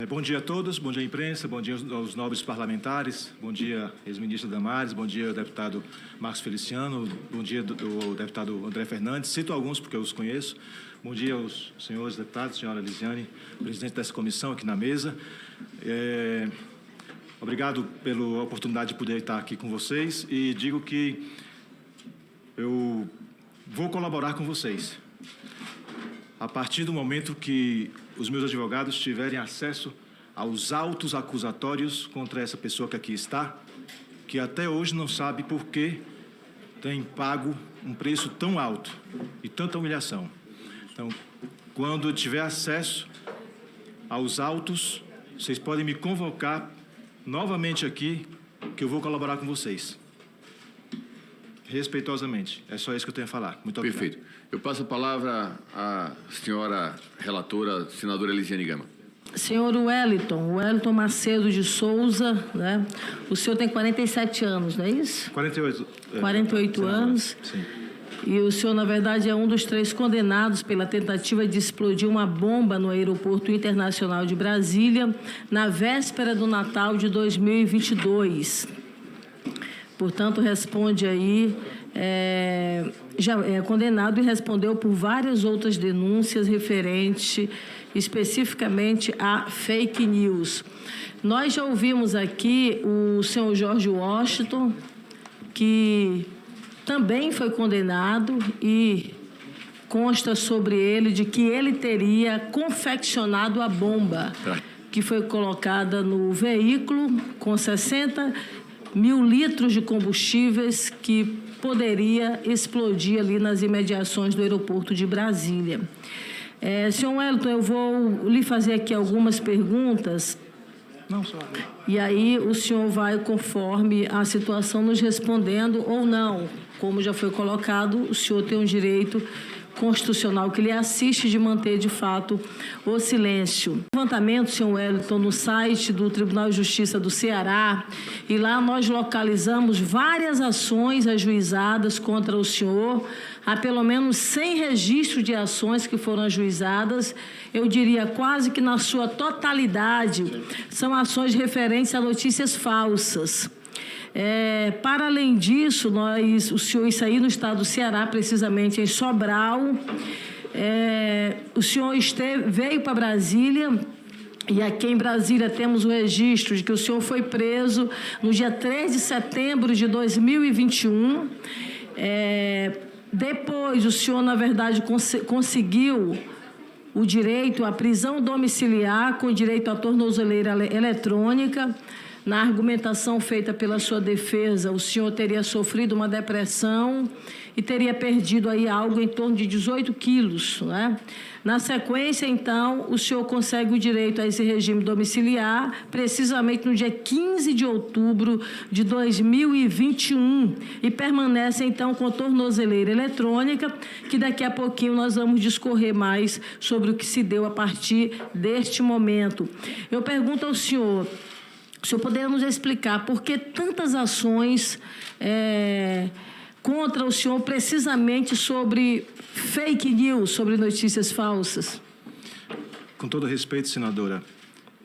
Bom dia a todos, bom dia à imprensa, bom dia aos nobres parlamentares, bom dia ex-ministro Damares, bom dia ao deputado Marcos Feliciano, bom dia ao deputado André Fernandes, cito alguns porque eu os conheço, bom dia aos senhores deputados, senhora Lisiane, presidente dessa comissão aqui na mesa. Obrigado pela oportunidade de poder estar aqui com vocês e digo que eu vou colaborar com vocês. A partir do momento que os meus advogados tiverem acesso aos autos acusatórios contra essa pessoa que aqui está, que até hoje não sabe por que tem pago um preço tão alto e tanta humilhação. Então, quando eu tiver acesso aos autos, vocês podem me convocar novamente aqui, que eu vou colaborar com vocês. Respeitosamente. É só isso que eu tenho a falar. Muito obrigado. Perfeito. Eu passo a palavra à senhora relatora, senadora Elisiane Gama. Senhor Wellington Macedo de Souza, né? O senhor tem 47 anos, não é isso? 48. 48 anos. Sim. E o senhor, na verdade, é um dos 3 condenados pela tentativa de explodir uma bomba no Aeroporto Internacional de Brasília, na véspera do Natal de 2022. Portanto, responde aí, já é condenado e respondeu por várias outras denúncias referentes especificamente a fake news. Nós já ouvimos aqui o senhor George Washington, que também foi condenado e consta sobre ele de que ele teria confeccionado a bomba que foi colocada no veículo com 60 mil litros de combustíveis que poderia explodir ali nas imediações do aeroporto de Brasília. Senhor Wellington, eu vou lhe fazer aqui algumas perguntas. Não, só. E aí o senhor vai, conforme a situação, nos respondendo ou não. Como já foi colocado, o senhor tem um direito constitucional que lhe assiste de manter, de fato, o silêncio. Levantamento, senhor Wellington, no site do Tribunal de Justiça do Ceará, e lá nós localizamos várias ações ajuizadas contra o senhor. Há pelo menos 100 registros de ações que foram ajuizadas, eu diria quase que na sua totalidade, são ações referentes a notícias falsas. Para além disso, o senhor, isso aí no estado do Ceará, precisamente em Sobral, o senhor veio para Brasília, e aqui em Brasília temos o registro de que o senhor foi preso no dia 3 de setembro de 2021. Depois, o senhor, na verdade, conseguiu o direito à prisão domiciliar com direito à tornozeleira eletrônica. Na argumentação feita pela sua defesa, o senhor teria sofrido uma depressão e teria perdido aí algo em torno de 18 quilos, né? Na sequência, então, o senhor consegue o direito a esse regime domiciliar, precisamente no dia 15 de outubro de 2021, e permanece, então, com tornozeleira eletrônica, que daqui a pouquinho nós vamos discorrer mais sobre o que se deu a partir deste momento. Eu pergunto ao senhor, o senhor poderia nos explicar por que tantas ações contra o senhor precisamente sobre fake news, sobre notícias falsas? Com todo respeito, senadora,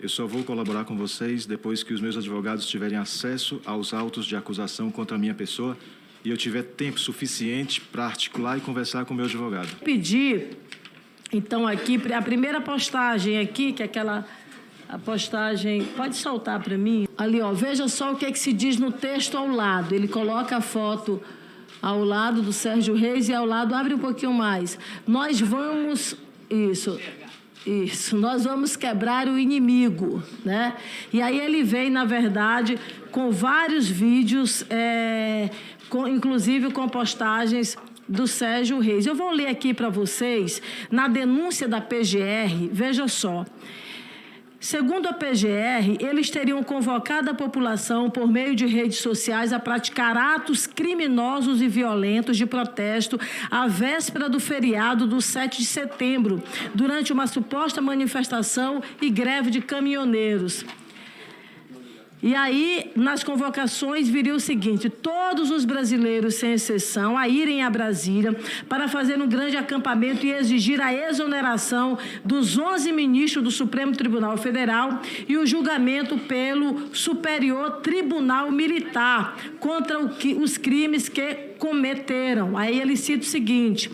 eu só vou colaborar com vocês depois que os meus advogados tiverem acesso aos autos de acusação contra a minha pessoa e eu tiver tempo suficiente para articular e conversar com o meu advogado. Pedir, então, aqui, a primeira postagem aqui, que é aquela... A postagem, pode soltar para mim? Ali, ó, veja só o que é que se diz no texto ao lado. Ele coloca a foto ao lado do Sérgio Reis e ao lado, abre um pouquinho mais. Nós vamos... Isso, nós vamos quebrar o inimigo, né? E aí ele vem, na verdade, com vários vídeos, inclusive com postagens do Sérgio Reis. Eu vou ler aqui para vocês, na denúncia da PGR, veja só. Segundo a PGR, eles teriam convocado a população por meio de redes sociais a praticar atos criminosos e violentos de protesto à véspera do feriado do 7 de setembro, durante uma suposta manifestação e greve de caminhoneiros. E aí, nas convocações, viria o seguinte: todos os brasileiros, sem exceção, a irem a Brasília para fazer um grande acampamento e exigir a exoneração dos 11 ministros do Supremo Tribunal Federal e o julgamento pelo Superior Tribunal Militar contra os crimes que cometeram. Aí ele cita o seguinte: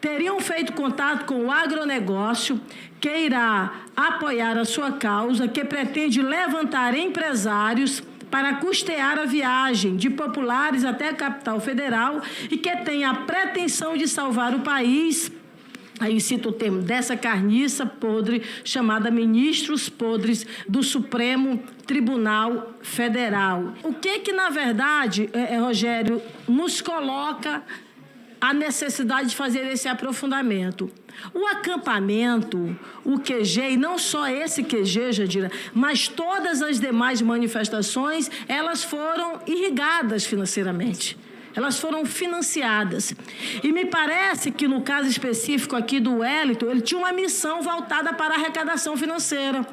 teriam feito contato com o agronegócio que irá apoiar a sua causa, que pretende levantar empresários para custear a viagem de populares até a capital federal e que tem a pretensão de salvar o país. Aí cito o termo dessa carniça podre, chamada ministros podres do Supremo Tribunal Federal. O que na verdade, Rogério, nos coloca a necessidade de fazer esse aprofundamento? O acampamento, o QG, e não só esse QG, Jandira, mas todas as demais manifestações, elas foram irrigadas financeiramente. Elas foram financiadas. E me parece que, no caso específico aqui do Wellington, ele tinha uma missão voltada para a arrecadação financeira.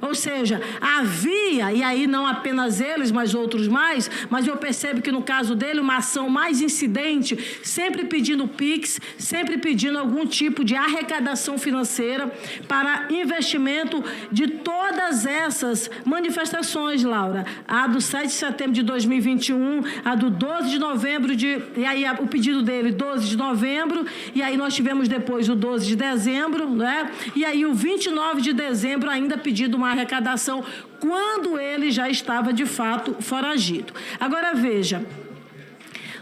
Ou seja, havia, e aí não apenas eles, mas outros mais, mas eu percebo que no caso dele uma ação mais incidente, sempre pedindo PIX, sempre pedindo algum tipo de arrecadação financeira para investimento de todas essas manifestações, Laura. A do 7 de setembro de 2021, a do 12 de novembro, e aí o pedido dele, 12 de novembro, e aí nós tivemos depois o 12 de dezembro, né? E aí o 29 de dezembro ainda pedido uma arrecadação quando ele já estava, de fato, foragido. Agora, veja,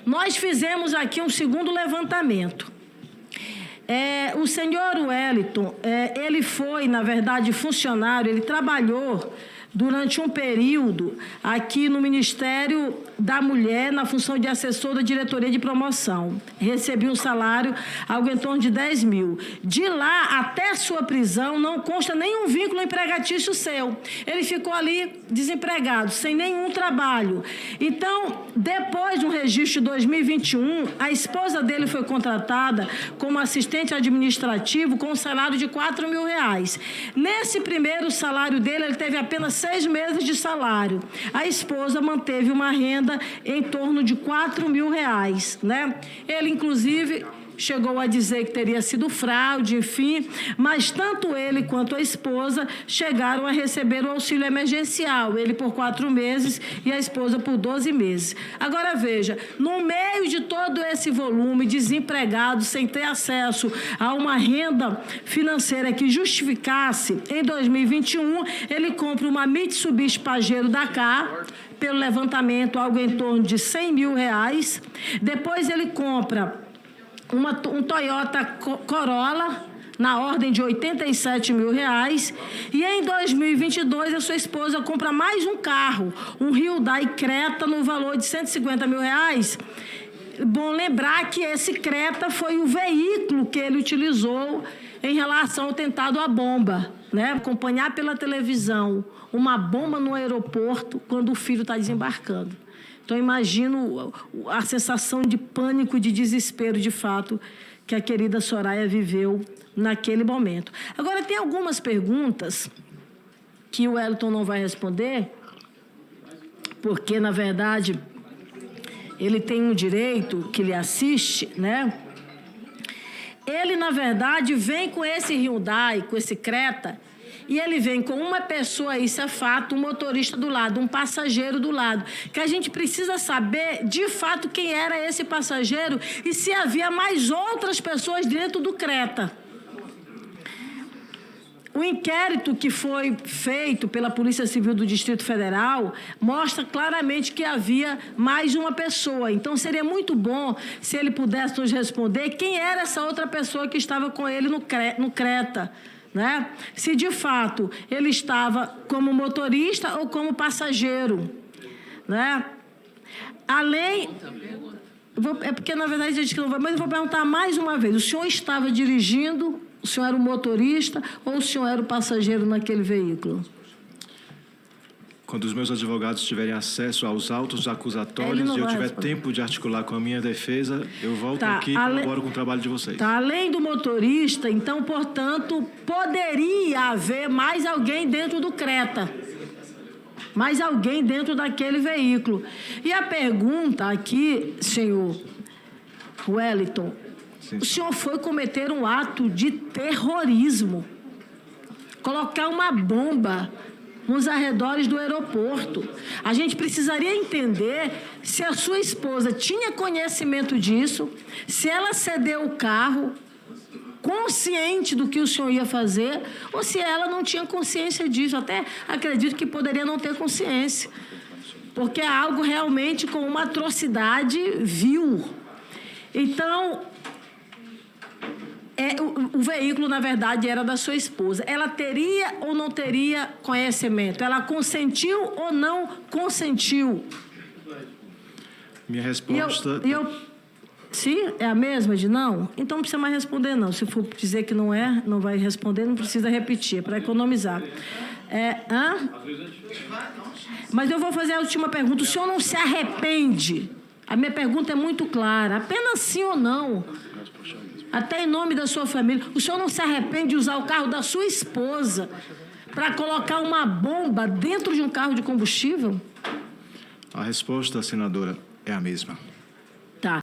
nós fizemos aqui um segundo levantamento. O senhor Wellington, ele foi, na verdade, funcionário, ele trabalhou durante um período aqui no Ministério da Mulher, na função de assessor da diretoria de promoção. Recebia um salário, algo em torno de 10 mil. De lá até sua prisão, não consta nenhum vínculo empregatício seu. Ele ficou ali desempregado, sem nenhum trabalho. Então, depois de um registro de 2021, a esposa dele foi contratada como assistente administrativo com um salário de R$4 mil. Nesse primeiro salário dele, ele teve apenas 6 meses de salário. A esposa manteve uma renda em torno de R$4 mil, né? Ele, inclusive, chegou a dizer que teria sido fraude, enfim, mas tanto ele quanto a esposa chegaram a receber o auxílio emergencial, ele por 4 meses e a esposa por 12 meses. Agora, veja, no meio de todo esse volume, desempregado, sem ter acesso a uma renda financeira que justificasse, em 2021, ele compra uma Mitsubishi Pajero Dakar, pelo levantamento, algo em torno de R$100 mil. Depois ele compra um Toyota Corolla, na ordem de R$87 mil. E em 2022, a sua esposa compra mais um carro, um Hyundai Creta, no valor de R$150 mil. Bom lembrar que esse Creta foi o veículo que ele utilizou em relação ao tentado à bomba, né? Acompanhar pela televisão uma bomba no aeroporto quando o filho está desembarcando. Então, imagino a sensação de pânico e de desespero, de fato, que a querida Soraya viveu naquele momento. Agora, tem algumas perguntas que o Wellington não vai responder, porque, na verdade, ele tem um direito que lhe assiste, né? Ele, na verdade, vem com esse Hyundai, com esse Creta, e ele vem com uma pessoa, isso é fato, um motorista do lado, um passageiro do lado, que a gente precisa saber, de fato, quem era esse passageiro e se havia mais outras pessoas dentro do Creta. O inquérito que foi feito pela Polícia Civil do Distrito Federal mostra claramente que havia mais uma pessoa. Então, seria muito bom se ele pudesse nos responder quem era essa outra pessoa que estava com ele no Creta, né? Se, de fato, ele estava como motorista ou como passageiro, né? Além... É porque, na verdade, a gente não vai... Mas eu vou perguntar mais uma vez. O senhor estava dirigindo... O senhor era o motorista ou o senhor era o passageiro naquele veículo? Quando os meus advogados tiverem acesso aos autos acusatórios e eu tiver tempo de articular com a minha defesa, eu volto aqui e colaboro com o trabalho de vocês. Além do motorista, então, portanto, poderia haver mais alguém dentro do Creta. mais alguém dentro daquele veículo. E a pergunta aqui, senhor Wellington, o senhor foi cometer um ato de terrorismo, colocar uma bomba nos arredores do aeroporto. A gente precisaria entender se a sua esposa tinha conhecimento disso, se ela cedeu o carro consciente do que o senhor ia fazer, ou se ela não tinha consciência disso. Até acredito que poderia não ter consciência, porque é algo realmente com uma atrocidade vil. Então, o veículo, na verdade, era da sua esposa. Ela teria ou não teria conhecimento? Ela consentiu ou não consentiu? Minha resposta... Sim, é a mesma de não? Então não precisa mais responder, não. Se for dizer que não é, não vai responder, não precisa repetir, é para economizar. Mas eu vou fazer a última pergunta. O senhor não se arrepende? A minha pergunta é muito clara. Apenas sim ou não. Até em nome da sua família. O senhor não se arrepende de usar o carro da sua esposa para colocar uma bomba dentro de um carro de combustível? A resposta, senadora, é a mesma. Tá.